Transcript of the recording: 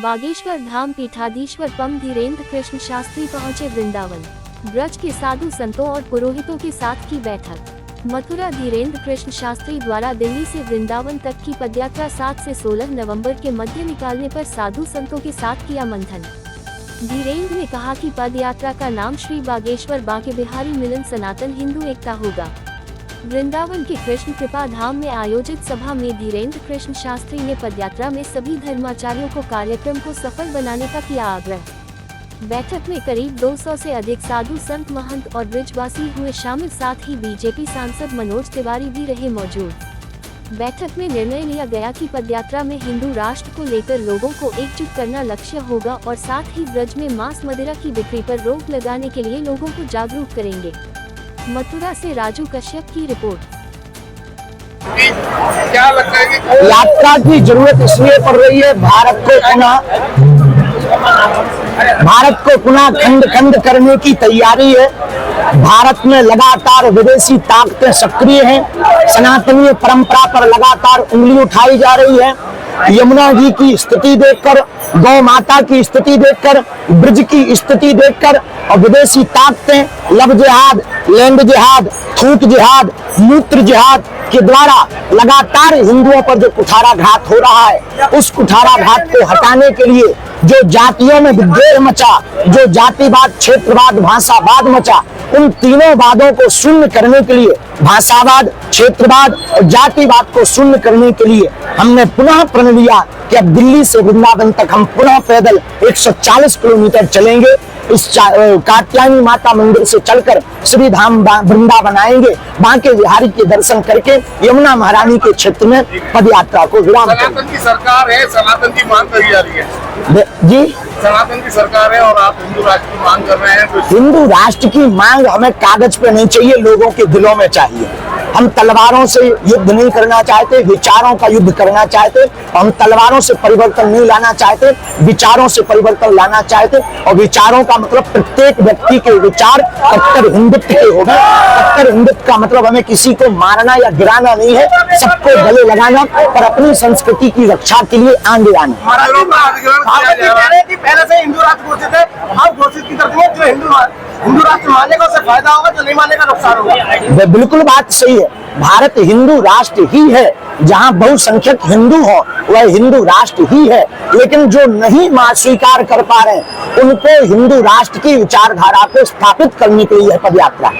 बागेश्वर धाम पीठाधीश्वर पम धीरेन्द्र कृष्ण शास्त्री पहुंचे वृंदावन। ब्रज के साधु संतों और पुरोहितों के साथ की बैठक। मथुरा धीरेन्द्र कृष्ण शास्त्री द्वारा दिल्ली से वृंदावन तक की पदयात्रा 7 से 16 नवंबर के मध्य निकालने पर साधु संतों के साथ किया मंथन। धीरेन्द्र ने कहा कि पद यात्रा का नाम श्री बागेश्वर बांके बिहारी मिलन सनातन हिंदू एकता होगा। वृंदावन के कृष्ण कृपा धाम में आयोजित सभा में धीरेन्द्र कृष्ण शास्त्री ने पदयात्रा में सभी धर्माचार्यों को कार्यक्रम को सफल बनाने का किया आग्रह। बैठक में करीब 200 से अधिक साधु संत महंत और ब्रजवासी हुए शामिल, साथ ही बीजेपी सांसद मनोज तिवारी भी रहे मौजूद। बैठक में निर्णय लिया गया कि पदयात्रा में हिंदू राष्ट्र को लेकर लोगों को एकजुट करना लक्ष्य होगा और साथ ही ब्रज में मांस मदिरा की बिक्री पर रोक लगाने के लिए लोगों को जागरूक करेंगे। मथुरा से राजू कश्यप की रिपोर्ट। क्या लगता है कि यात्रा की जरूरत इसलिए पड़ रही है, भारत को पुनः खंड खंड करने की तैयारी है। भारत में लगातार विदेशी ताकतें सक्रिय हैं। सनातनीय परंपरा पर लगातार उंगली उठाई जा रही है। यमुना जी की स्थिति देखकर, गौ माता की स्थिति देखकर, ब्रज की स्थिति देखकर और विदेशी ताकतें लव जिहाद, लैंड जिहाद, थूक जिहाद, मूत्र जिहाद के द्वारा लगातार हिंदुओं पर जो कुठाराघात हो रहा है, उस कुठाराघात को हटाने के लिए जो जातियों में विद्वेष मचा, जो जातिवाद, क्षेत्रवाद, भाषावाद मचा, उन तीनों वादों को शून्य करने के लिए, भाषावाद, क्षेत्रवाद और जातिवाद को शून्य करने के लिए हमने पुनः प्रण लिया कि अब दिल्ली से वृंदावन तक हम पुनः पैदल 140 किलोमीटर चलेंगे। इस कात्यायनी माता मंदिर से चलकर श्री धाम वृंदावन आएंगे। बांके बिहारी के दर्शन करके यमुना महारानी के क्षेत्र में पद यात्रा को विराम देंगे। सनातन की सरकार है, सनातन की मांग करी जा रही है जी। सनातन की सरकार है और आप हिंदू राष्ट्र की मांग कर रहे हैं, तो हिंदू राष्ट्र की मांग हमें कागज पे नहीं चाहिए, लोगों के दिलों में चाहिए। हम तलवारों से युद्ध नहीं करना चाहते, विचारों का युद्ध करना चाहते। हम तलवारों से परिवर्तन नहीं लाना चाहते, विचारों से परिवर्तन लाना चाहते। और विचारों का मतलब प्रत्येक व्यक्ति के विचार कट्टर हिंदुत्व के होंगे। कट्टर हिंदुत्व का मतलब हमें किसी को मारना या गिराना नहीं है, सबको गले लगाना और अपनी संस्कृति की रक्षा के लिए आगे आना। पहले से हिंदू राष्ट्र घोषित है, अब घोषित की तरफ में जो हिंदू राष्ट्र मानेगा उससे फायदा होगा, जो नहीं मानेगा नुकसान होगा। बिल्कुल बात सही है। भारत हिंदू राष्ट्र ही है, जहां बहुसंख्यक हिंदू हो वह हिंदू राष्ट्र ही है। लेकिन जो नहीं स्वीकार कर पा रहे हैं, उनको हिंदू राष्ट्र की विचारधारा को स्थापित करने के लिए पद यात्रा।